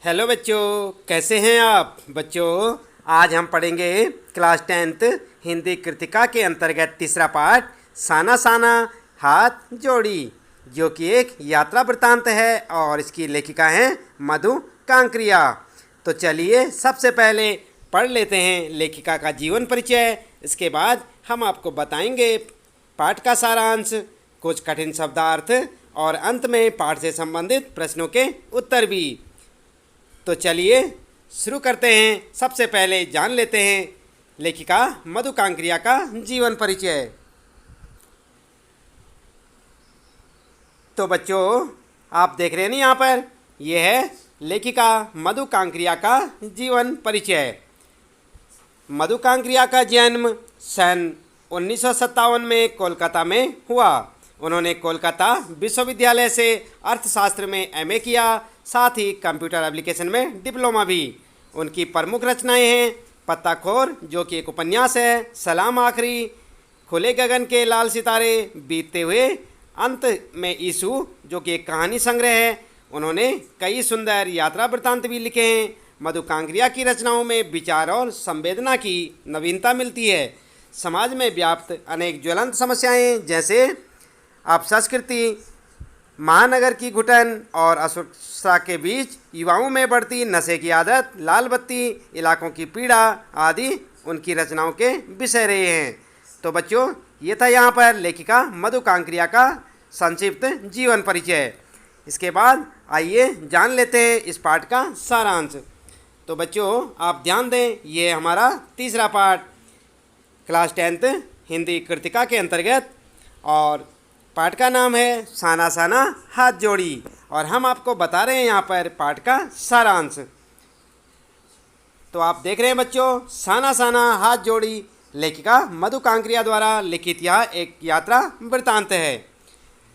Hello बच्चों, कैसे हैं आप बच्चों। आज हम पढ़ेंगे क्लास 10th हिंदी कृतिका के अंतर्गत तीसरा पाठ साना साना हाथ जोड़ी, जो कि एक यात्रा वृत्तांत है और इसकी लेखिका हैं मधु कांकरिया। तो चलिए सबसे पहले पढ़ लेते हैं लेखिका का जीवन परिचय। इसके बाद हम आपको बताएंगे पाठ का सारांश, कुछ कठिन शब्दार्थ और अंत में पाठ से संबंधित प्रश्नों के उत्तर भी। तो चलिए शुरू करते हैं। सबसे पहले जान लेते हैं लेखिका मधु कांकरिया का जीवन परिचय। तो बच्चों, आप देख रहे हैं ना यहाँ पर, यह है लेखिका मधु कांकरिया का जीवन परिचय। मधु कांकरिया का जन्म सन 1957 में कोलकाता में हुआ। उन्होंने कोलकाता विश्वविद्यालय से अर्थशास्त्र में एमए किया, साथ ही कंप्यूटर एप्लीकेशन में डिप्लोमा भी। उनकी प्रमुख रचनाएं हैं पत्ताखोर, जो कि एक उपन्यास है, सलाम आखिरी, खुले गगन के लाल सितारे, बीतते हुए, अंत में यीशु, जो कि एक कहानी संग्रह है। उन्होंने कई सुंदर यात्रा वृत्तांत भी लिखे हैं। मधु कांकरिया की रचनाओं में विचार और संवेदना की नवीनता मिलती है। समाज में व्याप्त अनेक ज्वलंत समस्याएं जैसे अपसंस्कृति, महानगर की घुटन और अस्वच्छता के बीच युवाओं में बढ़ती नशे की आदत, लाल बत्ती इलाकों की पीड़ा आदि उनकी रचनाओं के विषय रहे हैं। तो बच्चों, ये था यहाँ पर लेखिका मधु कांकरिया का संक्षिप्त जीवन परिचय। इसके बाद आइए जान लेते हैं इस पाठ का सारांश। तो बच्चों, आप ध्यान दें, ये हमारा तीसरा पाठ क्लास 10th हिंदी कृतिका के अंतर्गत, और पाठ का नाम है साना साना हाथ जोड़ी, और हम आपको बता रहे हैं यहाँ पर पाठ का सारांश। तो आप देख रहे हैं बच्चों, साना साना हाथ जोड़ी लेखिका मधु कांकरिया द्वारा लिखित यह एक यात्रा वृत्तांत है।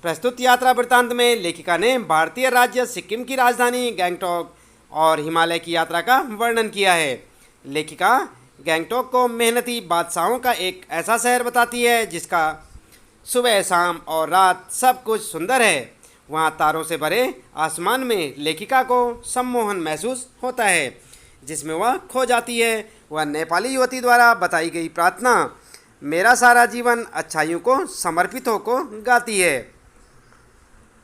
प्रस्तुत यात्रा वृत्तांत में लेखिका ने भारतीय राज्य सिक्किम की राजधानी गैंगटॉक और हिमालय की यात्रा का वर्णन किया है। लेखिका गैंगटॉक को मेहनती बादशाहों का एक ऐसा शहर बताती है जिसका सुबह शाम और रात सब कुछ सुंदर है। वहाँ तारों से भरे आसमान में लेखिका को सम्मोहन महसूस होता है, जिसमें वह खो जाती है। वह नेपाली युवती द्वारा बताई गई प्रार्थना मेरा सारा जीवन अच्छाइयों को समर्पित हो को गाती है।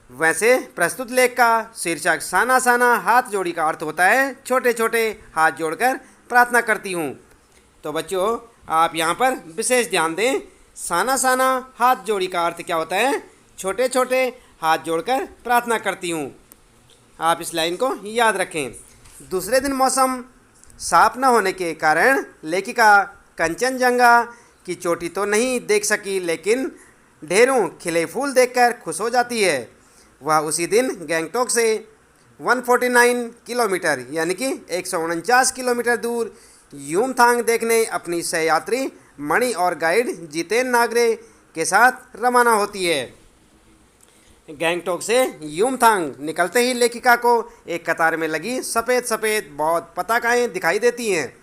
वैसे प्रस्तुत लेख का शीर्षक साना साना हाथ जोड़ी का अर्थ होता है छोटे छोटे हाथ जोड़कर प्रार्थना करती हूँ। तो बच्चों, आप यहाँ पर विशेष ध्यान दें, साना साना हाथ जोड़ी का अर्थ क्या होता है? छोटे छोटे हाथ जोड़कर प्रार्थना करती हूँ। आप इस लाइन को याद रखें। दूसरे दिन मौसम साफ न होने के कारण लेखिका कंचनजंगा की चोटी तो नहीं देख सकी, लेकिन ढेरों खिले फूल देखकर खुश हो जाती है। वह उसी दिन गैंगटॉक से 149 किलोमीटर यानी कि 149 किलोमीटर दूर युमथांग देखने अपनी सहयात्री मणि और गाइड जितेन नागरे के साथ रवाना होती है। गैंगटॉक से युमथांग निकलते ही लेखिका को एक कतार में लगी सफ़ेद सफ़ेद बहुत पताकाएँ दिखाई देती हैं,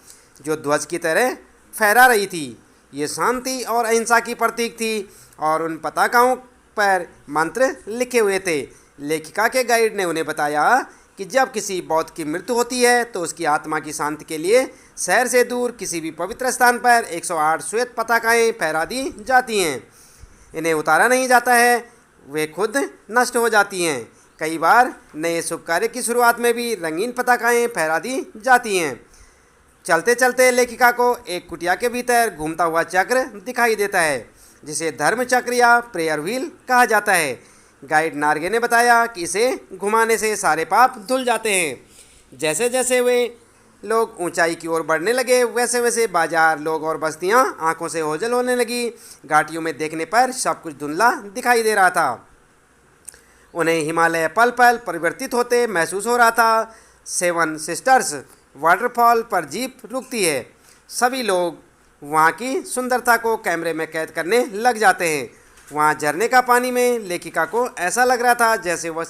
जो ध्वज की तरह फहरा रही थी। ये शांति और अहिंसा की प्रतीक थी और उन पताकाओं पर मंत्र लिखे हुए थे। लेखिका के गाइड ने उन्हें बताया कि जब किसी बौद्ध की मृत्यु होती है तो उसकी आत्मा की शांति के लिए शहर से दूर किसी भी पवित्र स्थान पर 108 श्वेत पताकाएँ फहरा दी जाती हैं। इन्हें उतारा नहीं जाता है, वे खुद नष्ट हो जाती हैं। कई बार नए शुभ कार्य की शुरुआत में भी रंगीन पताकाएँ फहरा दी जाती हैं। चलते चलते लेखिका को एक कुटिया के भीतर घूमता हुआ चक्र दिखाई देता है, जिसे धर्म चक्र या प्रेयर व्हील कहा जाता है। गाइड नार्गे ने बताया कि इसे घुमाने से सारे पाप धुल जाते हैं। जैसे जैसे वे लोग ऊंचाई की ओर बढ़ने लगे, वैसे वैसे बाजार, लोग और बस्तियां आंखों से ओझल होने लगी। घाटियों में देखने पर सब कुछ धुंधला दिखाई दे रहा था। उन्हें हिमालय पल पल परिवर्तित होते महसूस हो रहा था। 7 सिस्टर्स वाटरफॉल पर जीप रुकती है। सभी लोग वहाँ की सुंदरता को कैमरे में कैद करने लग जाते हैं। वहाँ झरने का पानी में लेखिका को ऐसा लग रहा था जैसे वह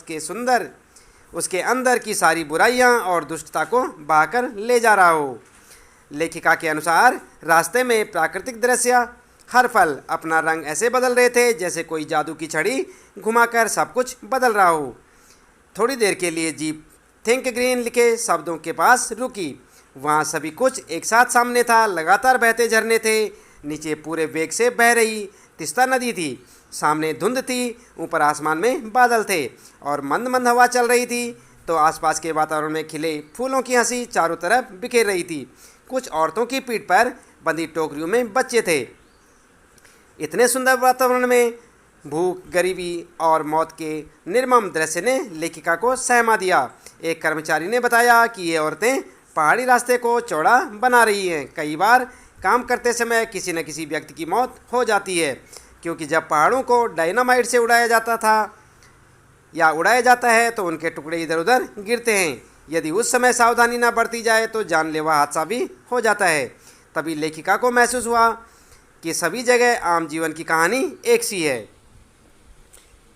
उसके अंदर की सारी बुराइयाँ और दुष्टता को बहाकर ले जा रहा हो। लेखिका के अनुसार रास्ते में प्राकृतिक दृश्य हर पल अपना रंग ऐसे बदल रहे थे जैसे कोई जादू की छड़ी घुमाकर सब कुछ बदल रहा हो। थोड़ी देर के लिए जीप थिंक ग्रीन लिखे शब्दों के पास रुकी। वहाँ सभी कुछ एक साथ सामने था। लगातार बहते झरने थे, नीचे पूरे वेग से बह रही तिस्ता नदी थी, सामने धुंध थी, ऊपर आसमान में बादल थे और मंद मंद हवा चल रही थी। तो आसपास के वातावरण में खिले फूलों की हंसी चारों तरफ बिखेर रही थी। कुछ औरतों की पीठ पर बंधी टोकरियों में बच्चे थे। इतने सुंदर वातावरण में भूख, गरीबी और मौत के निर्मम दृश्य ने लेखिका को सहमा दिया। एक कर्मचारी ने बताया कि ये औरतें पहाड़ी रास्ते को चौड़ा बना रही हैं। कई बार काम करते समय किसी न किसी व्यक्ति की मौत हो जाती है, क्योंकि जब पहाड़ों को डायनामाइट से उड़ाया जाता था या उड़ाया जाता है तो उनके टुकड़े इधर उधर गिरते हैं। यदि उस समय सावधानी न बरती जाए तो जानलेवा हादसा भी हो जाता है। तभी लेखिका को महसूस हुआ कि सभी जगह आम जीवन की कहानी एक सी है।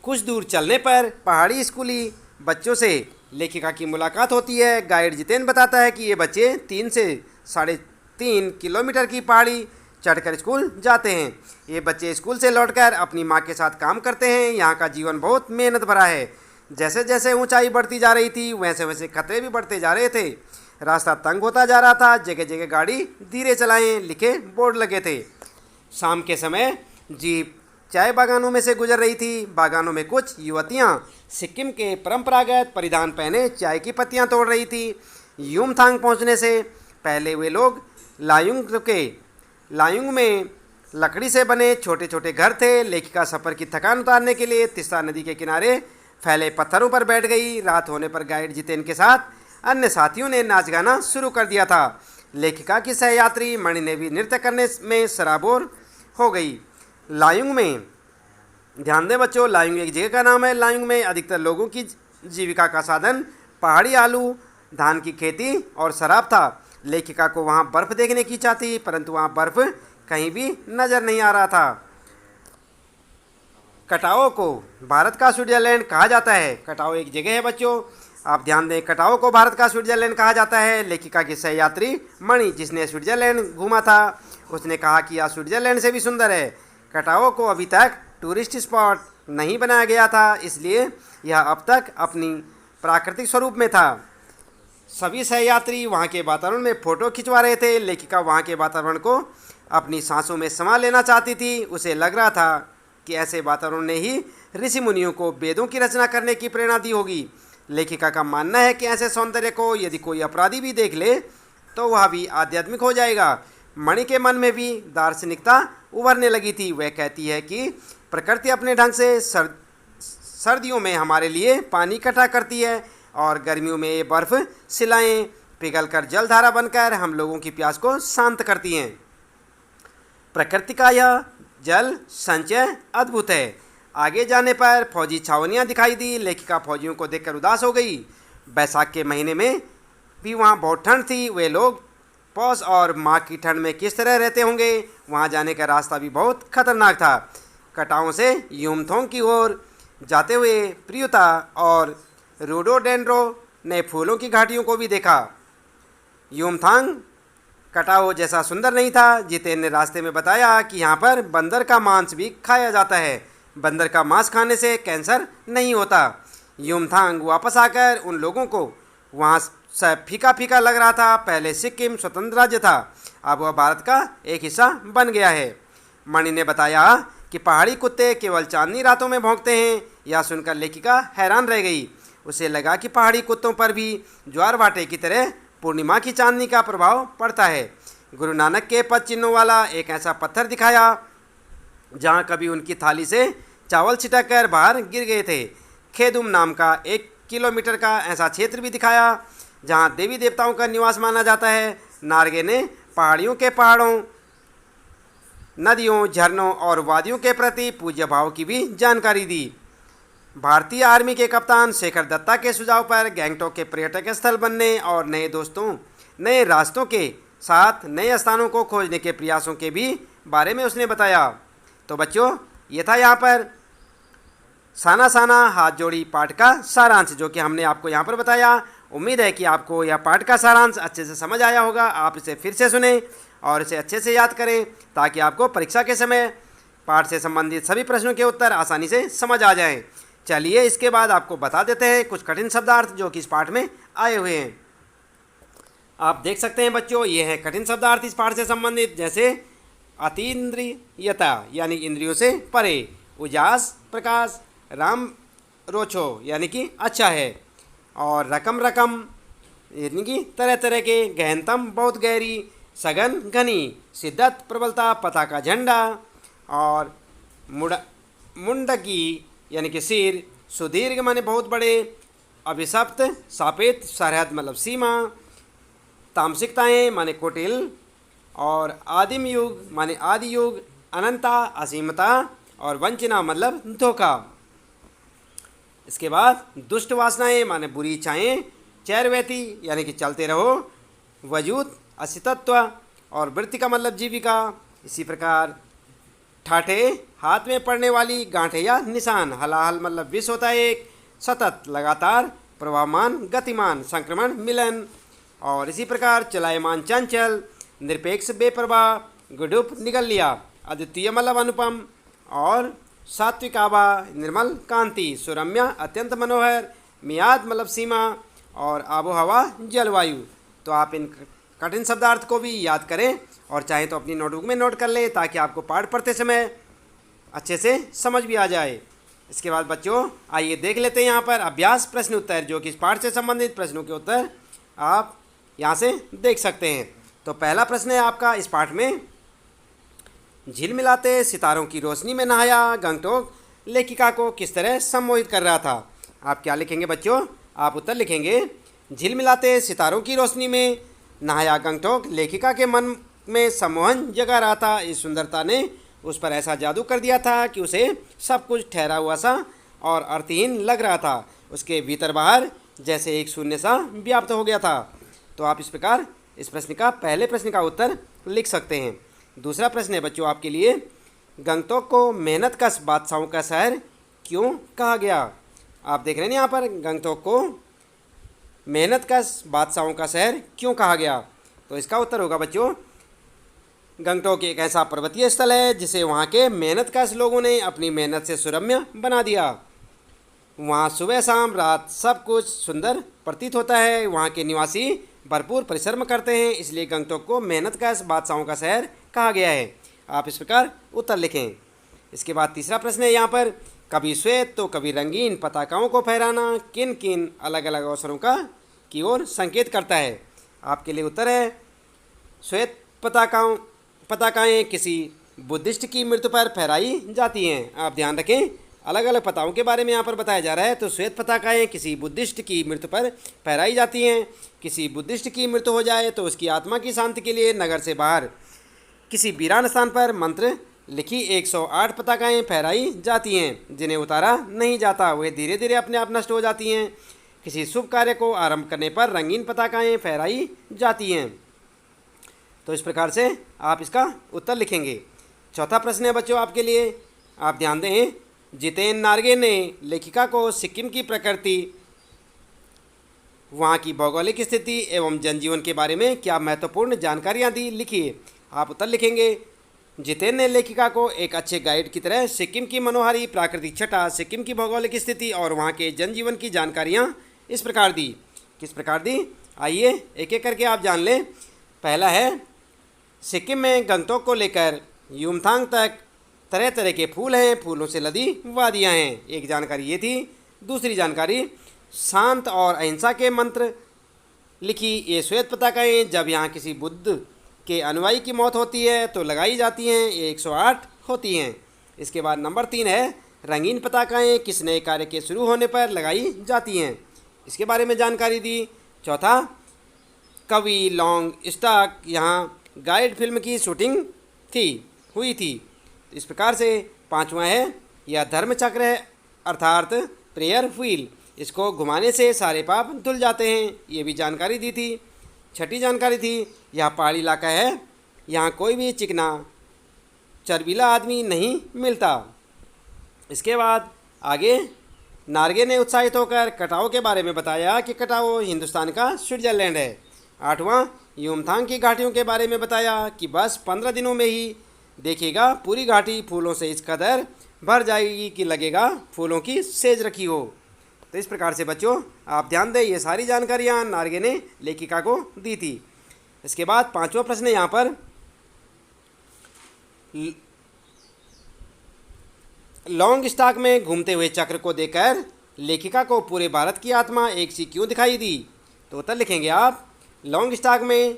कुछ दूर चलने पर पहाड़ी स्कूली बच्चों से लेखिका की मुलाकात होती है। गाइड जितेन बताता है कि ये बच्चे 3 से 3.5 किलोमीटर की पहाड़ी चढ़कर स्कूल जाते हैं। ये बच्चे स्कूल से लौटकर अपनी माँ के साथ काम करते हैं। यहाँ का जीवन बहुत मेहनत भरा है। जैसे जैसे ऊंचाई बढ़ती जा रही थी वैसे वैसे खतरे भी बढ़ते जा रहे थे। रास्ता तंग होता जा रहा था। जगह जगह गाड़ी धीरे चलाएं लिखे बोर्ड लगे थे। शाम के समय जीप चाय बागानों में से गुजर रही थी। बागानों में कुछ युवतियाँ सिक्किम के परंपरागत परिधान पहने चाय की पत्तियाँ तोड़ रही थी। युमथांग पहुँचने से पहले वे लोग लायुंग रुके। लायुंग में लकड़ी से बने छोटे छोटे घर थे। लेखिका सफ़र की थकान उतारने के लिए तिस्ता नदी के किनारे फैले पत्थरों पर बैठ गई। रात होने पर गाइड जितेन के साथ अन्य साथियों ने नाच गाना शुरू कर दिया था। लेखिका की सहयात्री मणि ने भी नृत्य करने में सराबोर हो गई। लायुंग में, ध्यान दें बच्चों, लायुंग एक जगह का नाम है। लायुंग में अधिकतर लोगों की जीविका का साधन पहाड़ी आलू, धान की खेती और शराब था। लेखिका को वहाँ बर्फ़ देखने की इच्छा थी, परंतु वहाँ बर्फ़ कहीं भी नज़र नहीं आ रहा था। कटाओ को भारत का स्विट्ज़रलैंड कहा जाता है। कटाओ एक जगह है बच्चों, आप ध्यान दें। कटाओ को भारत का स्विट्ज़रलैंड कहा जाता है। लेखिका की सहयात्री मणि, जिसने स्विट्ज़रलैंड घूमा था, उसने कहा कि यह स्विट्ज़रलैंड से भी सुंदर है। कटाओ को अभी तक टूरिस्ट स्पॉट नहीं बनाया गया था, इसलिए यह अब तक अपनी प्राकृतिक स्वरूप में था। सभी सहयात्री वहाँ के वातावरण में फ़ोटो खिंचवा रहे थे। लेखिका वहाँ के वातावरण को अपनी सांसों में समा लेना चाहती थी। उसे लग रहा था कि ऐसे वातावरण ने ही ऋषि मुनियों को वेदों की रचना करने की प्रेरणा दी होगी। लेखिका का मानना है कि ऐसे सौंदर्य को यदि कोई अपराधी भी देख ले तो वह भी आध्यात्मिक हो जाएगा। मणि के मन में भी दार्शनिकता उभरने लगी थी। वह कहती है कि प्रकृति अपने ढंग से सर्दियों में हमारे लिए पानी इकट्ठा करती है और गर्मियों में ये बर्फ़ शिलाएँ पिघलकर जलधारा बनकर हम लोगों की प्यास को शांत करती हैं। प्रकृति का यह जल संचय अद्भुत है। आगे जाने पर फौजी छावनियाँ दिखाई दी। लेखिका फौजियों को देखकर उदास हो गई। बैसाख के महीने में भी वहाँ बहुत ठंड थी। वे लोग पौष और माघ की ठंड में किस तरह रहते होंगे। वहाँ जाने का रास्ता भी बहुत खतरनाक था। कटाओं से युमथांग की ओर जाते हुए प्रियुता और रोडोडेंड्रो ने फूलों की घाटियों को भी देखा। युमथांग कटाओ जैसा सुंदर नहीं था। जितेन ने रास्ते में बताया कि यहाँ पर बंदर का मांस भी खाया जाता है। बंदर का मांस खाने से कैंसर नहीं होता। युमथांग वापस आकर उन लोगों को वहाँ सब फीका फीका लग रहा था। पहले सिक्किम स्वतंत्र राज्य था, अब वह भारत का एक हिस्सा बन गया है। मणि ने बताया कि पहाड़ी कुत्ते केवल चांदनी रातों में भौंकते हैं। यह सुनकर लेखिका हैरान रह गई। उसे लगा कि पहाड़ी कुत्तों पर भी ज्वार भाटे की तरह पूर्णिमा की चांदनी का प्रभाव पड़ता है। गुरु नानक के पद चिन्हों वाला एक ऐसा पत्थर दिखाया जहाँ कभी उनकी थाली से चावल छिटक कर बाहर गिर गए थे। खेदुम नाम का 1 किलोमीटर का ऐसा क्षेत्र भी दिखाया जहाँ देवी देवताओं का निवास माना जाता है। नार्गे ने पहाड़ियों के पहाड़ों, नदियों, झरनों और वादियों के प्रति पूज्य भाव की भी जानकारी दी। भारतीय आर्मी के कप्तान शेखर दत्ता के सुझाव पर गैंगटॉक के पर्यटक स्थल बनने और नए रास्तों के साथ नए स्थानों को खोजने के प्रयासों के भी बारे में उसने बताया। तो बच्चों, ये था यहाँ पर साना साना हाथ जोड़ी पाठ का सारांश, जो कि हमने आपको यहाँ पर बताया। उम्मीद है कि आपको यह पाठ का सारांश अच्छे से समझ आया होगा। आप इसे फिर से सुनें और इसे अच्छे से याद करें ताकि आपको परीक्षा के समय पाठ से संबंधित सभी प्रश्नों के उत्तर आसानी से समझ आ जाएं। चलिए इसके बाद आपको बता देते हैं कुछ कठिन शब्दार्थ जो कि इस पाठ में आए हुए हैं। आप देख सकते हैं बच्चों, ये है कठिन शब्दार्थ इस पाठ से संबंधित, जैसे अतीन्द्रियता यानी इंद्रियों से परे, उजास प्रकाश, राम रोचो यानी कि अच्छा है, और रकम रकम यानी कि तरह तरह के, गहनतम बहुत गहरी, सघन घनी, शिद्दत प्रबलता, पता का झंडा, और मुंडकी यानी कि सिर, सुदीर्घ माने बहुत बड़े, अभिशप्त सापेत सरहद मतलब सीमा, तामसिकताएँ माने कुटिल, और आदिम युग माने आदि युग, अनंता असीमता, और वंचना मतलब धोखा। इसके बाद दुष्ट वासनाएं माने बुरी इच्छाएँ, चैरवैती यानी कि चलते रहो, वजूद अस्तित्व, और वृत्ति का मतलब जीविका। इसी प्रकार ठाठे हाथ में पड़ने वाली गांठे या निशान, हलाहल मतलब विष होता है एक, सतत लगातार, प्रवाहमान गतिमान, संक्रमण मिलन, और इसी प्रकार चलायमान चंचल, निरपेक्ष बेप्रवाह, गुडुप निगल लिया, अद्वितीय मतलब अनुपम, और सात्विक आभा निर्मल कांति, सुरम्य अत्यंत मनोहर, मियाद मतलब सीमा, और आबो हवा जलवायु। तो आप इन कठिन शब्दार्थ को भी याद करें और चाहें तो अपनी नोटबुक में नोट कर लें ताकि आपको पाठ पढ़ते समय अच्छे से समझ भी आ जाए। इसके बाद बच्चों आइए देख लेते हैं यहाँ पर अभ्यास प्रश्न उत्तर, जो कि इस पाठ से संबंधित प्रश्नों के उत्तर आप यहाँ से देख सकते हैं। तो पहला प्रश्न है आपका इस पाठ में, झिलमिलाते सितारों की रोशनी में नहाया गंगटोक लेखिका को किस तरह सम्मोहित कर रहा था। आप क्या लिखेंगे बच्चों, आप उत्तर लिखेंगे, झिलमिलाते सितारों की रोशनी में नहाया गंगटोक लेखिका के मन में सम्मोहन जगा रहा था। इस सुंदरता ने उस पर ऐसा जादू कर दिया था कि उसे सब कुछ ठहरा हुआ सा और अर्थहीन लग रहा था। उसके भीतर बाहर जैसे एक शून्य सा व्याप्त हो गया था। तो आप इस प्रकार इस प्रश्न का पहले प्रश्न का उत्तर लिख सकते हैं। दूसरा प्रश्न है बच्चों आपके लिए, गंगटोक को मेहनतकश बादशाहों का शहर क्यों कहा गया। आप देख रहे हैं यहाँ पर, गंगटोक को मेहनतकश बादशाहों का शहर क्यों कहा गया। तो इसका उत्तर होगा बच्चों, गंगटोक एक ऐसा पर्वतीय स्थल है जिसे वहाँ के मेहनतकश लोगों ने अपनी मेहनत से सुरम्य बना दिया। वहाँ सुबह शाम रात सब कुछ सुंदर प्रतीत होता है। वहाँ के निवासी भरपूर परिश्रम करते हैं, इसलिए गंगटोक को मेहनतकश बादशाहों का शहर कहा गया है। आप इस प्रकार उत्तर लिखें। इसके बाद तीसरा प्रश्न है यहाँ पर, कभी श्वेत तो कभी रंगीन पताकाओं को फहराना किन किन अलग अलग अवसरों का की ओर संकेत करता है। आपके लिए उत्तर है, श्वेत पताकाएँ किसी बुद्धिस्ट की मृत्यु पर फहराई जाती हैं। आप ध्यान रखें, अलग अलग पताकों के बारे में यहाँ पर बताया जा रहा है। तो श्वेत पताकाएँ किसी बुद्धिस्ट की मृत्यु पर फहराई जाती हैं। किसी बुद्धिस्ट की मृत्यु हो जाए तो उसकी आत्मा की शांति के लिए नगर से बाहर किसी वीरान स्थान पर मंत्र लिखी 108 पताकाएँ फहराई जाती हैं, जिन्हें उतारा नहीं जाता। वे धीरे धीरे अपने आप नष्ट हो जाती हैं। किसी शुभ कार्य को आरंभ करने पर रंगीन पताकाएँ फहराई जाती हैं। तो इस प्रकार से आप इसका उत्तर लिखेंगे। चौथा प्रश्न है बच्चों आपके लिए, आप ध्यान दें, जितेन नार्गे ने लेखिका को सिक्किम की प्रकृति, वहाँ की भौगोलिक स्थिति एवं जनजीवन के बारे में क्या महत्वपूर्ण जानकारियाँ दी, लिखिए। आप उत्तर लिखेंगे, जितेन ने लेखिका को एक अच्छे गाइड की तरह सिक्किम की मनोहारी प्राकृतिक छटा, सिक्किम की भौगोलिक स्थिति और वहाँ के जनजीवन की जानकारियाँ इस प्रकार दी। किस प्रकार दी, आइए एक एक करके आप जान लें। पहला है, सिक्किम में गंगटोक को लेकर युमथांग तक तरह तरह के फूल हैं, फूलों से लदी वादियाँ हैं। एक जानकारी ये थी। दूसरी जानकारी, शांत और अहिंसा के मंत्र लिखी ये श्वेत पताकाएँ जब यहाँ किसी बुद्ध के अनुयायी की मौत होती है तो लगाई जाती हैं, ये 108 होती हैं। इसके बाद नंबर 3 है, रंगीन पताकाएँ किस नए कार्य के शुरू होने पर लगाई जाती हैं, इसके बारे में जानकारी दी। चौथा, कवि लॉन्ग स्टॉक यहाँ गाइड फिल्म की शूटिंग हुई थी। इस प्रकार से पांचवा है, यह धर्मचक्र है अर्थात प्रेयर व्हील, इसको घुमाने से सारे पाप धुल जाते हैं, ये भी जानकारी दी थी। छठी जानकारी थी, यह पहाड़ी इलाका है, यहाँ कोई भी चिकना चर्बीला आदमी नहीं मिलता। इसके बाद आगे नार्गे ने उत्साहित होकर कटाओ के बारे में बताया कि कटाओ हिंदुस्तान का स्विट्जरलैंड है। आठवां, युमथांग की घाटियों के बारे में बताया कि बस 15 दिनों में ही देखिएगा पूरी घाटी फूलों से इस कदर भर जाएगी कि लगेगा फूलों की सेज रखी हो। तो इस प्रकार से बच्चों आप ध्यान दें, ये सारी जानकारियाँ नार्गे ने लेखिका को दी थी। इसके बाद 5वां प्रश्न है यहाँ पर, लॉन्ग स्टॉक में घूमते हुए चक्र को देखकर लेखिका को पूरे भारत की आत्मा एक सी क्यों दिखाई दी। तो उत्तर लिखेंगे आप, लॉन्ग स्टॉक में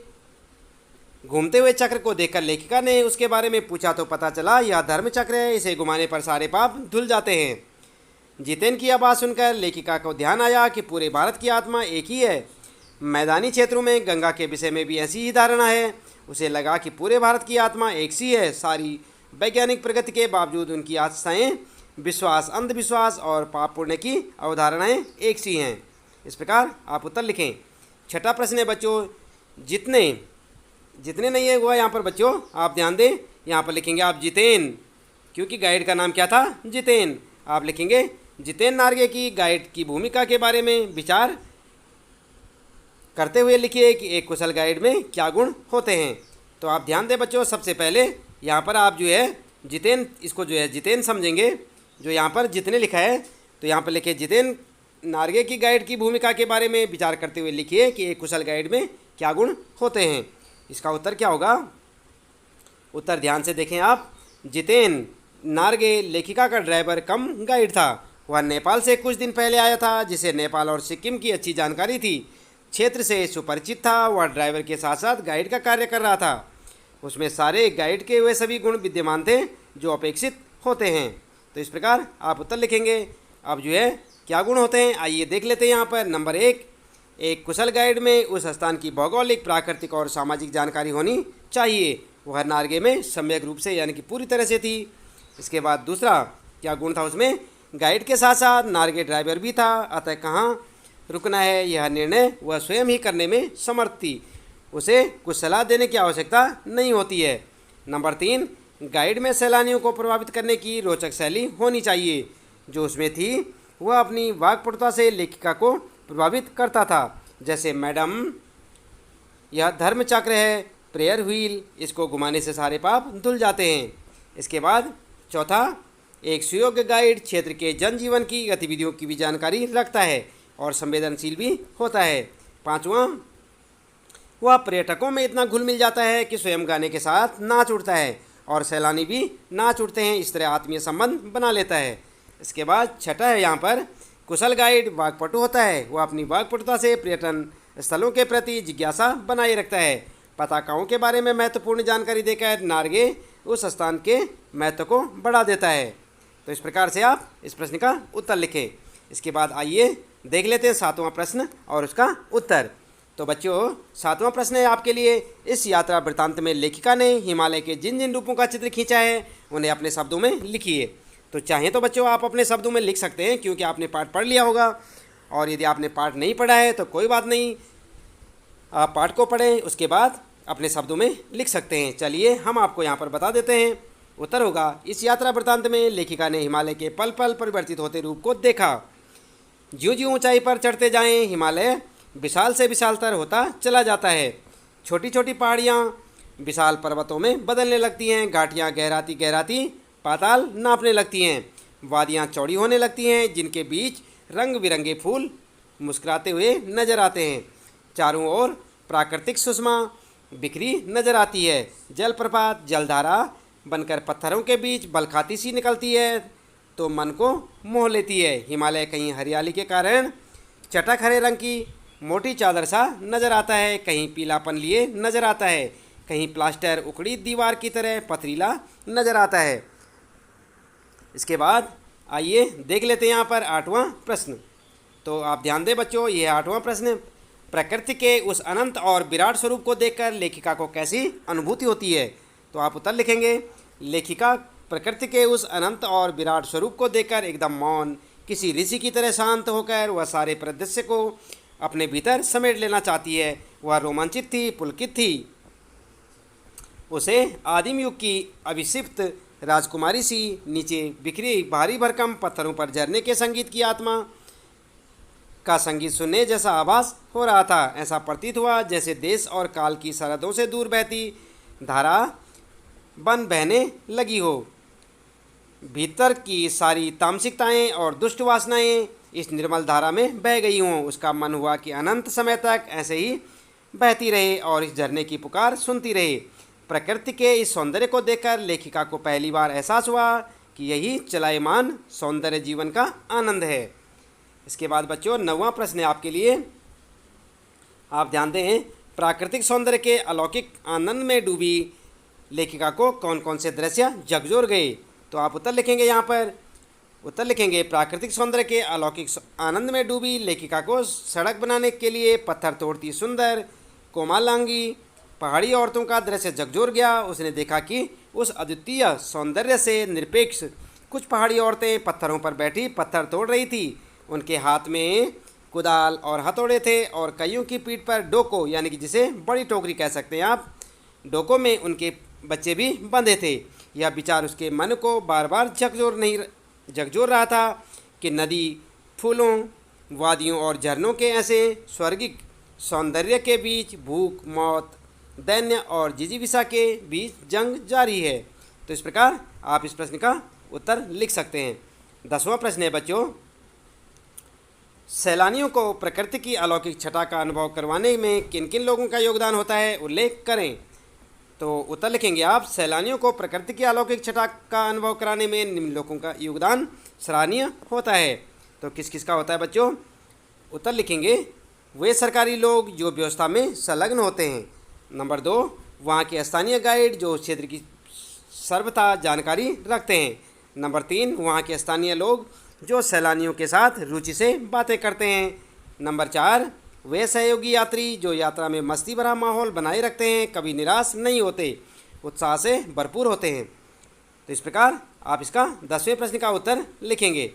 घूमते हुए चक्र को देखकर लेखिका ने उसके बारे में पूछा तो पता चला यह धर्म चक्र है, इसे घुमाने पर सारे पाप धुल जाते हैं। जितेन की आवाज़ सुनकर लेखिका को ध्यान आया कि पूरे भारत की आत्मा एक ही है। मैदानी क्षेत्रों में गंगा के विषय में भी ऐसी ही धारणा है। उसे लगा कि पूरे भारत की आत्मा एक सी है। सारी वैज्ञानिक प्रगति के बावजूद उनकी आस्थाएं, विश्वास, अंधविश्वास और पाप पुण्य की अवधारणाएं एक सी हैं। इस प्रकार आप उत्तर लिखें। 6ठा प्रश्न है बच्चों, जितने नहीं है हुआ यहाँ पर बच्चों आप ध्यान दें, यहाँ पर लिखेंगे आप जितेन, क्योंकि गाइड का नाम क्या था, जितेन। आप लिखेंगे जितेन नार्गे की गाइड की भूमिका के बारे में विचार करते हुए लिखिए कि एक कुशल गाइड में क्या गुण होते हैं। तो आप ध्यान दें बच्चों, सबसे पहले यहाँ पर आप जो है जितेन, इसको जो है जितेन समझेंगे। जो यहाँ पर जितने लिखा है तो यहाँ पर लिखे जितेन नार्गे की गाइड की भूमिका के बारे में विचार करते हुए लिखिए कि एक कुशल गाइड में क्या गुण होते हैं। इसका उत्तर क्या होगा, उत्तर ध्यान से देखें आप। जितेन नार्गे लेखिका का ड्राइवर कम गाइड था। वह नेपाल से कुछ दिन पहले आया था, जिसे नेपाल और सिक्किम की अच्छी जानकारी थी, क्षेत्र से सुपरिचित था। वह ड्राइवर के साथ साथ गाइड का कार्य कर रहा था। उसमें सारे गाइड के वे सभी गुण विद्यमान थे जो अपेक्षित होते हैं। तो इस प्रकार आप उत्तर लिखेंगे। अब जो है क्या गुण होते हैं आइए देख लेते हैं। यहाँ पर नंबर 1, एक कुशल गाइड में उस स्थान की भौगोलिक, प्राकृतिक और सामाजिक जानकारी होनी चाहिए। वह नार्गे में सम्यक रूप से यानी कि पूरी तरह से थी। इसके बाद दूसरा क्या गुण था उसमें, गाइड के साथ साथ नार्गे ड्राइवर भी था, अतः कहाँ रुकना है यह निर्णय वह स्वयं ही करने में समर्थ थी। उसे कुछ सलाह देने की आवश्यकता नहीं होती है। नंबर 3, गाइड में सैलानियों को प्रभावित करने की रोचक शैली होनी चाहिए। जो उसमें थी वह अपनी वाक्पटुता से लेखिका को प्रभावित करता था। जैसे मैडम यह धर्म चक्र है, प्रेयर व्हील, इसको घुमाने से सारे पाप धुल जाते हैं। इसके बाद चौथा, एक सुयोग्य गाइड क्षेत्र के जनजीवन की गतिविधियों की भी जानकारी रखता है और संवेदनशील भी होता है। 5वां, वह पर्यटकों में इतना घुल मिल जाता है कि स्वयं गाने के साथ नाच उठता है और सैलानी भी नाच उठते हैं। इस तरह आत्मीय संबंध बना लेता है। इसके बाद 6ठा है यहाँ पर, कुशल गाइड वाक्पटु होता है। वह अपनी वाक्पटुता से पर्यटन स्थलों के प्रति जिज्ञासा बनाए रखता है। पताकाओं के बारे में महत्वपूर्ण जानकारी देकर नार्गे उस स्थान के महत्व को बढ़ा देता है। तो इस प्रकार से आप इस प्रश्न का उत्तर लिखें। इसके बाद आइए देख लेते हैं 7वां प्रश्न और उसका उत्तर। तो बच्चों 7वां प्रश्न है आपके लिए, इस यात्रा वृत्तांत में लेखिका ने हिमालय के जिन जिन रूपों का चित्र खींचा है उन्हें अपने शब्दों में लिखिए। तो चाहें तो बच्चों आप अपने शब्दों में लिख सकते हैं, क्योंकि आपने पाठ पढ़ लिया होगा। और यदि आपने पाठ नहीं पढ़ा है तो कोई बात नहीं, आप पाठ को पढ़ें, उसके बाद अपने शब्दों में लिख सकते हैं। चलिए हम आपको यहाँ पर बता देते हैं। उत्तर होगा, इस यात्रा वृत्तांत में लेखिका ने हिमालय के पल पल परिवर्तित होते रूप को देखा। ज्यों ज्यों ऊंचाई पर चढ़ते जाएं हिमालय विशाल से विशालतर होता चला जाता है। छोटी छोटी पहाड़ियाँ विशाल पर्वतों में बदलने लगती हैं। घाटियाँ गहराती गहराती पाताल नापने लगती हैं। वादियाँ चौड़ी होने लगती हैं, जिनके बीच रंग बिरंगे फूल मुस्कुराते हुए नजर आते हैं। चारों ओर प्राकृतिक सुषमा बिखरी नजर आती है। जलप्रपात जलधारा बनकर पत्थरों के बीच बलखाती सी निकलती है तो मन को मोह लेती है। हिमालय कहीं हरियाली के कारण चटक हरे रंग की मोटी चादर सा नजर आता है, कहीं पीलापन लिए नजर आता है, कहीं प्लास्टर उखड़ी दीवार की तरह पथरीला नजर आता है। इसके बाद आइए देख लेते हैं यहाँ पर 8वां प्रश्न। तो आप ध्यान दें बच्चों, ये 8वां प्रश्न, प्रकृति के उस अनंत और विराट स्वरूप को देखकर लेखिका को कैसी अनुभूति होती है। तो आप उत्तर लिखेंगे, लेखिका प्रकृति के उस अनंत और विराट स्वरूप को देखकर एकदम मौन, किसी ऋषि की तरह शांत होकर वह सारे परिदृश्य को अपने भीतर समेट लेना चाहती है। वह रोमांचित थी, पुलकित थी। उसे आदिम युग की अभिषिक्त राजकुमारी सी नीचे बिखरी भारी भरकम पत्थरों पर झरने के संगीत की आत्मा का संगीत सुनने जैसा आभास हो रहा था। ऐसा प्रतीत हुआ जैसे देश और काल की सरहदों से दूर बहती धारा बन बहने लगी हो। भीतर की सारी तामसिकताएं और दुष्ट वासनाएं इस निर्मल धारा में बह गई हों। उसका मन हुआ कि अनंत समय तक ऐसे ही बहती रहे और इस झरने की पुकार सुनती रहे। प्रकृति के इस सौंदर्य को देखकर लेखिका को पहली बार एहसास हुआ कि यही चलायमान सौंदर्य जीवन का आनंद है। इसके बाद बच्चों 9वां प्रश्न है आपके लिए। आप ध्यान दें, प्राकृतिक सौंदर्य के अलौकिक आनंद में डूबी लेखिका को कौन कौन से दृश्य झकझोर गए। तो आप उत्तर लिखेंगे, यहाँ पर उत्तर लिखेंगे, प्राकृतिक सौंदर्य के अलौकिक आनंद में डूबी लेखिका को सड़क बनाने के लिए पत्थर तोड़ती सुंदर कोमलांगी पहाड़ी औरतों का दृश्य झकझोर गया। उसने देखा कि उस अद्वितीय सौंदर्य से निरपेक्ष कुछ पहाड़ी औरतें पत्थरों पर बैठी पत्थर तोड़ रही थी। उनके हाथ में कुदाल और हथौड़े थे और कईयों की पीठ पर डोको, यानी कि जिसे बड़ी टोकरी कह सकते हैं आप, डोको में उनके बच्चे भी बंधे थे। यह विचार उसके मन को बार बार झकझोर रहा था कि नदी, फूलों, वादियों और झरनों के ऐसे स्वर्गिक सौंदर्य के बीच भूख, मौत, दैन्य और जिजीविषा के बीच जंग जारी है। तो इस प्रकार आप इस प्रश्न का उत्तर लिख सकते हैं। 10वां प्रश्न है बच्चों, सैलानियों को प्रकृति की अलौकिक छटा का अनुभव करवाने में किन किन लोगों का योगदान होता है, उल्लेख करें। तो उत्तर लिखेंगे आप, सैलानियों को प्रकृति की अलौकिक छटा का अनुभव कराने में निम्न लोगों का योगदान सराहनीय होता है। तो किस किस का होता है बच्चों? उत्तर लिखेंगे, वे सरकारी लोग जो व्यवस्था में संलग्न होते हैं। नंबर 2, वहाँ के स्थानीय गाइड जो उस क्षेत्र की सर्वथा जानकारी रखते हैं। नंबर 3, वहाँ के स्थानीय लोग जो सैलानियों के साथ रुचि से बातें करते हैं। नंबर 4, वे सहयोगी यात्री जो यात्रा में मस्ती भरा माहौल बनाए रखते हैं, कभी निराश नहीं होते, उत्साह से भरपूर होते हैं। तो इस प्रकार आप इसका 10वें प्रश्न का उत्तर लिखेंगे।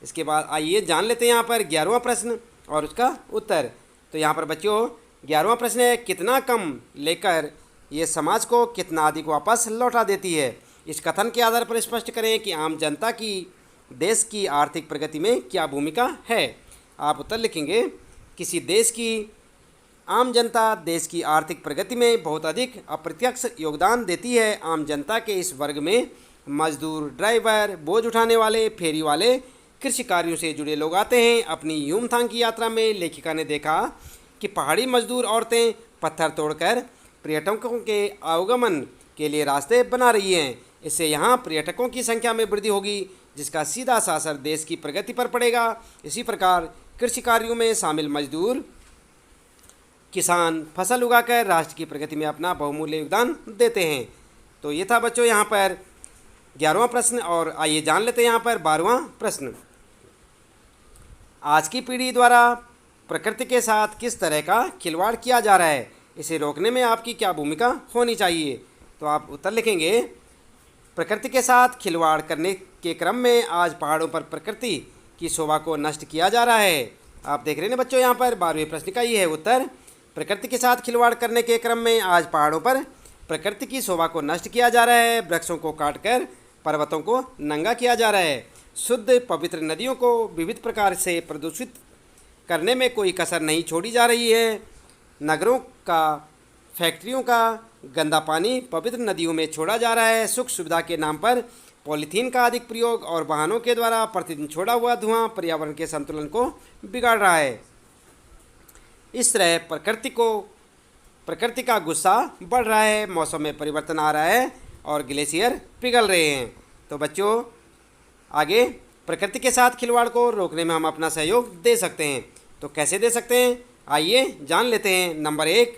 इसके बाद आइए जान लेते हैं यहाँ पर 11वां प्रश्न और उसका उत्तर। तो यहाँ पर बच्चों 11वां प्रश्न है, कितना कम लेकर ये समाज को कितना अधिक वापस लौटा देती है। इस कथन के आधार पर स्पष्ट करें कि आम जनता की देश की आर्थिक प्रगति में क्या भूमिका है। आप उत्तर लिखेंगे, किसी देश की आम जनता देश की आर्थिक प्रगति में बहुत अधिक अप्रत्यक्ष योगदान देती है। आम जनता के इस वर्ग में मजदूर, ड्राइवर, बोझ उठाने वाले, फेरी वाले, कृषि कार्यों से जुड़े लोग आते हैं। अपनी यूमथांग की यात्रा में लेखिका ने देखा कि पहाड़ी मजदूर औरतें पत्थर तोड़कर पर्यटकों के आवागमन के लिए रास्ते बना रही हैं। इससे यहाँ पर्यटकों की संख्या में वृद्धि होगी, जिसका सीधा सा असर देश की प्रगति पर पड़ेगा। इसी प्रकार कृषि कार्यों में शामिल मजदूर, किसान फसल उगाकर राष्ट्र की प्रगति में अपना बहुमूल्य योगदान देते हैं। तो ये था बच्चों यहाँ पर 11वां प्रश्न। और आइए जान लेते हैं यहाँ पर 12वां प्रश्न। आज की पीढ़ी द्वारा प्रकृति के साथ किस तरह का खिलवाड़ किया जा रहा है, इसे रोकने में आपकी क्या भूमिका होनी चाहिए। तो आप उत्तर लिखेंगे, प्रकृति के साथ खिलवाड़ करने के क्रम में आज पहाड़ों पर प्रकृति की शोभा को नष्ट किया जा रहा है। आप देख रहे हैं बच्चों यहाँ पर 12वें प्रश्न का ये है उत्तर। प्रकृति के साथ खिलवाड़ करने के क्रम में आज पहाड़ों पर प्रकृति की शोभा को नष्ट किया जा रहा है। वृक्षों को काटकर पर्वतों को नंगा किया जा रहा है। शुद्ध पवित्र नदियों को विविध प्रकार से प्रदूषित करने में कोई कसर नहीं छोड़ी जा रही है। नगरों का, फैक्ट्रियों का गंदा पानी पवित्र नदियों में छोड़ा जा रहा है। सुख सुविधा के नाम पर पॉलीथीन का अधिक प्रयोग और वाहनों के द्वारा प्रतिदिन छोड़ा हुआ धुआं पर्यावरण के संतुलन को बिगाड़ रहा है। इस तरह प्रकृति का गुस्सा बढ़ रहा है, मौसम में परिवर्तन आ रहा है और ग्लेशियर पिघल रहे हैं। तो बच्चों आगे प्रकृति के साथ खिलवाड़ को रोकने में हम अपना सहयोग दे सकते हैं। तो कैसे दे सकते हैं, आइए जान लेते हैं। नंबर 1,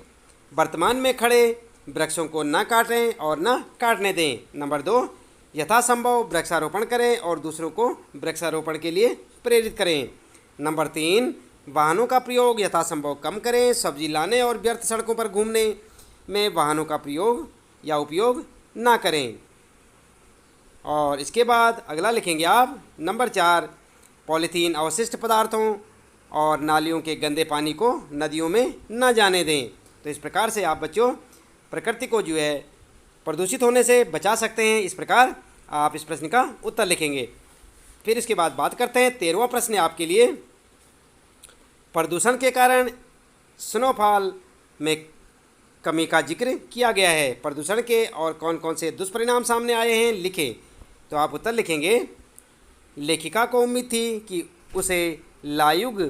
वर्तमान में खड़े वृक्षों को न काटें और न काटने दें। नंबर 2, यथासंभव वृक्षारोपण करें और दूसरों को वृक्षारोपण के लिए प्रेरित करें। नंबर 3, वाहनों का प्रयोग यथासंभव कम करें। सब्जी लाने और व्यर्थ सड़कों पर घूमने में वाहनों का प्रयोग या उपयोग ना करें। और इसके बाद अगला लिखेंगे आप, नंबर 4, पॉलीथीन अवशिष्ट पदार्थों और नालियों के गंदे पानी को नदियों में न जाने दें। तो इस प्रकार से आप बच्चों प्रकृति को जो है प्रदूषित होने से बचा सकते हैं। इस प्रकार आप इस प्रश्न का उत्तर लिखेंगे। फिर इसके बाद बात करते हैं 13वां प्रश्न आपके लिए। प्रदूषण के कारण स्नोफॉल में कमी का जिक्र किया गया है। प्रदूषण के और कौन कौन से दुष्परिणाम सामने आए हैं, लिखें। तो आप उत्तर लिखेंगे, लेखिका को उम्मीद थी कि उसे लायुग,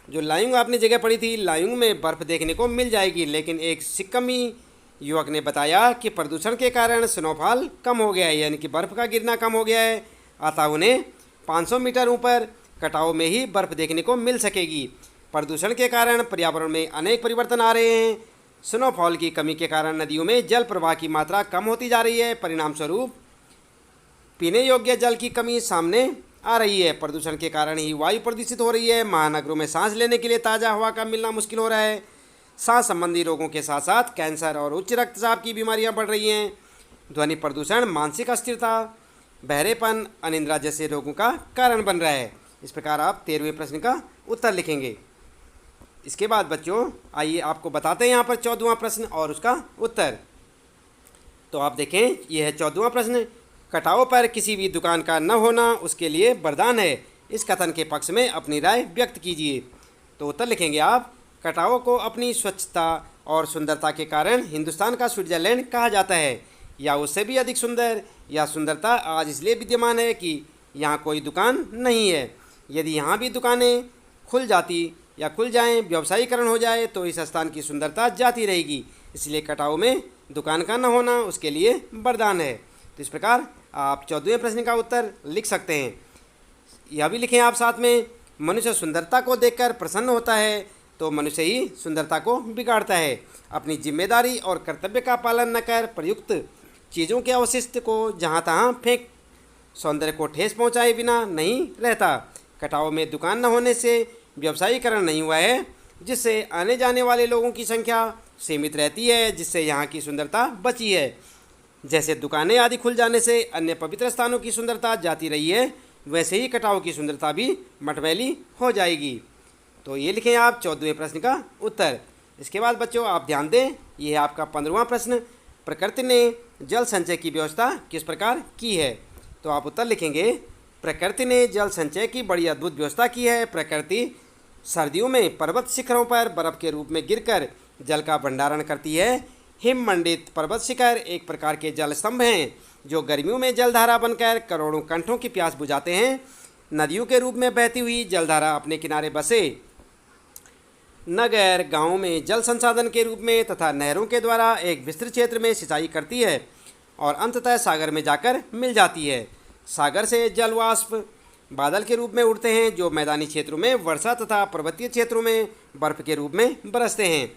जो लायुंग आपने जगह पढ़ी थी, लायुंग में बर्फ़ देखने को मिल जाएगी, लेकिन एक सिक्किमी युवक ने बताया कि प्रदूषण के कारण स्नोफॉल कम हो गया है, यानी कि बर्फ़ का गिरना कम हो गया है, अतः उन्हें 500 मीटर ऊपर कटाव में ही बर्फ़ देखने को मिल सकेगी। प्रदूषण के कारण पर्यावरण में अनेक परिवर्तन आ रहे हैं। स्नोफॉल की कमी के कारण नदियों में जल प्रवाह की मात्रा कम होती जा रही है। परिणाम स्वरूप पीने योग्य जल की कमी सामने आ रही है। प्रदूषण के कारण ही वायु प्रदूषित हो रही है। महानगरों में सांस लेने के लिए ताज़ा हवा का मिलना मुश्किल हो रहा है। सांस संबंधी रोगों के साथ साथ कैंसर और उच्च रक्तचाप की बीमारियां बढ़ रही हैं। ध्वनि प्रदूषण मानसिक अस्थिरता, बहरेपन, अनिद्रा जैसे रोगों का कारण बन रहा है। इस प्रकार आप 13वें प्रश्न का उत्तर लिखेंगे। इसके बाद बच्चों आइए आपको बताते हैं यहाँ पर 14वां प्रश्न और उसका उत्तर। तो आप देखें, यह है 14वां प्रश्न। कटाव पर किसी भी दुकान का न होना उसके लिए वरदान है। इस कथन के पक्ष में अपनी राय व्यक्त कीजिए। तो उत्तर लिखेंगे आप, कटाव को अपनी स्वच्छता और सुंदरता के कारण हिंदुस्तान का स्विट्जरलैंड कहा जाता है, या उससे भी अधिक सुंदर। यह सुंदरता आज इसलिए विद्यमान है कि यहाँ कोई दुकान नहीं है। यदि यहाँ भी दुकानें खुल जाएं, व्यवसायीकरण हो जाए, तो इस स्थान की सुंदरता जाती रहेगी। इसलिए कटाव में दुकान का न होना उसके लिए वरदान है। तो इस प्रकार आप 14वें प्रश्न का उत्तर लिख सकते हैं। यह भी लिखें आप साथ में, मनुष्य सुंदरता को देखकर प्रसन्न होता है तो मनुष्य ही सुंदरता को बिगाड़ता है। अपनी जिम्मेदारी और कर्तव्य का पालन न कर प्रयुक्त चीज़ों के अवशिष्ट को जहाँ तहाँ फेंक सौंदर्य को ठेस पहुँचाए बिना नहीं रहता। कटाव में दुकान न होने से व्यवसायीकरण नहीं हुआ है, जिससे आने जाने वाले लोगों की संख्या सीमित रहती है, जिससे यहाँ की सुंदरता बची है। जैसे दुकानें आदि खुल जाने से अन्य पवित्र स्थानों की सुंदरता जाती रही है, वैसे ही कटाव की सुंदरता भी मटमैली हो जाएगी। तो ये लिखें आप 14वें प्रश्न का उत्तर। इसके बाद बच्चों आप ध्यान दें, ये है आपका 15वां प्रश्न। प्रकृति ने जल संचय की व्यवस्था किस प्रकार की है? तो आप उत्तर लिखेंगे, प्रकृति ने जल संचय की बड़ी अद्भुत व्यवस्था की है। प्रकृति सर्दियों में पर्वत शिखरों पर बर्फ़ के रूप में गिरकर जल का भंडारण करती है। हिममंडित पर्वत शिखर एक प्रकार के जल स्तंभ हैं, जो गर्मियों में जलधारा बनकर करोड़ों कंठों की प्यास बुझाते हैं। नदियों के रूप में बहती हुई जलधारा अपने किनारे बसे नगर गाँवों में जल संसाधन के रूप में तथा नहरों के द्वारा एक विस्तृत क्षेत्र में सिंचाई करती है और अंततः सागर में जाकर मिल जाती है। सागर से जल वाष्प बादल के रूप में उड़ते हैं, जो मैदानी क्षेत्रों में वर्षा तथा पर्वतीय क्षेत्रों में बर्फ़ के रूप में बरसते हैं।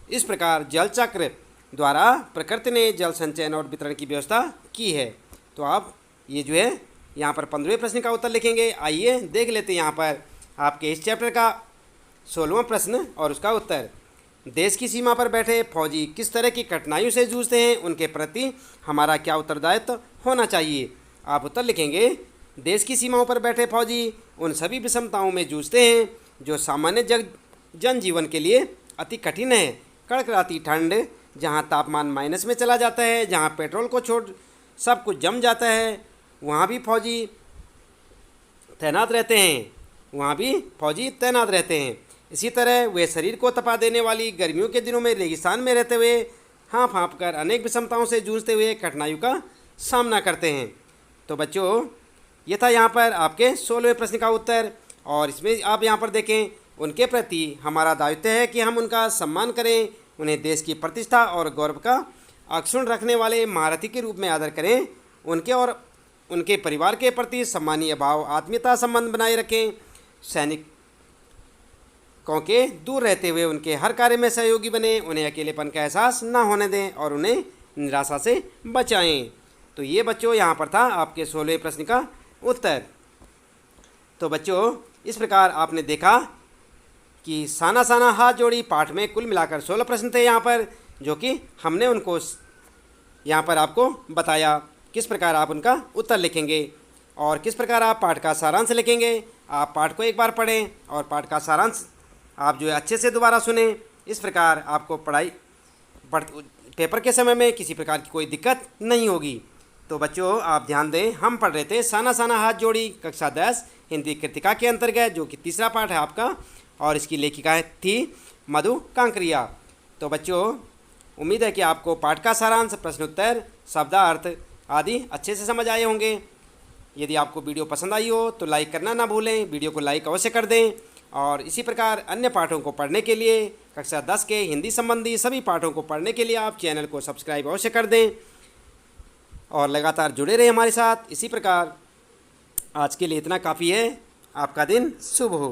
इस प्रकार जल चक्र द्वारा प्रकृति ने जल संचयन और वितरण की व्यवस्था की है। तो आप ये जो है यहाँ पर 15वें प्रश्न का उत्तर लिखेंगे। आइए देख लेते हैं यहाँ पर आपके इस चैप्टर का 16वां प्रश्न और उसका उत्तर। देश की सीमा पर बैठे फौजी किस तरह की कठिनाइयों से जूझते हैं, उनके प्रति हमारा क्या उत्तरदायित्व होना चाहिए? आप उत्तर लिखेंगे, देश की सीमाओं पर बैठे फौजी उन सभी विषमताओं में जूझते हैं जो सामान्य जनजीवन के लिए अति कठिन है। कड़कड़ाती ठंड, जहाँ तापमान माइनस में चला जाता है, जहाँ पेट्रोल को छोड़ सब कुछ जम जाता है, वहाँ भी फौजी तैनात रहते हैं। इसी तरह वे शरीर को तपा देने वाली गर्मियों के दिनों में रेगिस्तान में रहते हुए हाँफ हाँफ कर अनेक विषमताओं से जूझते हुए कठिनाइयों का सामना करते हैं। तो बच्चों ये था यहाँ पर आपके 16वें प्रश्न का उत्तर। और इसमें आप यहाँ पर देखें, उनके प्रति हमारा दायित्व है कि हम उनका सम्मान करें, उन्हें देश की प्रतिष्ठा और गौरव का अक्षुण्ण रखने वाले महारथी के रूप में आदर करें, उनके और उनके परिवार के प्रति सम्मानीय भाव आत्मीयता संबंध बनाए रखें, सैनिकों के दूर रहते हुए उनके हर कार्य में सहयोगी बने, उन्हें अकेलेपन का एहसास ना होने दें और उन्हें निराशा से बचाएं। तो ये बच्चों यहाँ पर था आपके 16वें प्रश्न का उत्तर। तो बच्चों इस प्रकार आपने देखा कि साना साना हाथ जोड़ी पाठ में कुल मिलाकर 16 प्रश्न थे यहाँ पर, जो कि हमने उनको यहाँ पर आपको बताया किस प्रकार आप उनका उत्तर लिखेंगे और किस प्रकार आप पाठ का सारांश लिखेंगे। आप पाठ को एक बार पढ़ें और पाठ का सारांश आप जो है अच्छे से दोबारा सुनें। इस प्रकार आपको पेपर के समय में किसी प्रकार की कोई दिक्कत नहीं होगी। तो बच्चों आप ध्यान दें, हम पढ़ रहे थे साना साना हाथ जोड़ी कक्षा 10 हिंदी कृतिका के अंतर्गत, जो कि तीसरा पाठ है आपका, और इसकी लेखिका थी मधु कांकरिया। तो बच्चों उम्मीद है कि आपको पाठ का सारांश, प्रश्नोत्तर, शब्दार्थ आदि अच्छे से समझ आए होंगे। यदि आपको वीडियो पसंद आई हो तो लाइक करना ना भूलें, वीडियो को लाइक अवश्य कर दें। और इसी प्रकार अन्य पाठों को पढ़ने के लिए, कक्षा 10 के हिंदी संबंधी सभी पाठों को पढ़ने के लिए आप चैनल को सब्सक्राइब अवश्य कर दें और लगातार जुड़े रहें हमारे साथ। इसी प्रकार आज के लिए इतना काफ़ी है। आपका दिन शुभ हो।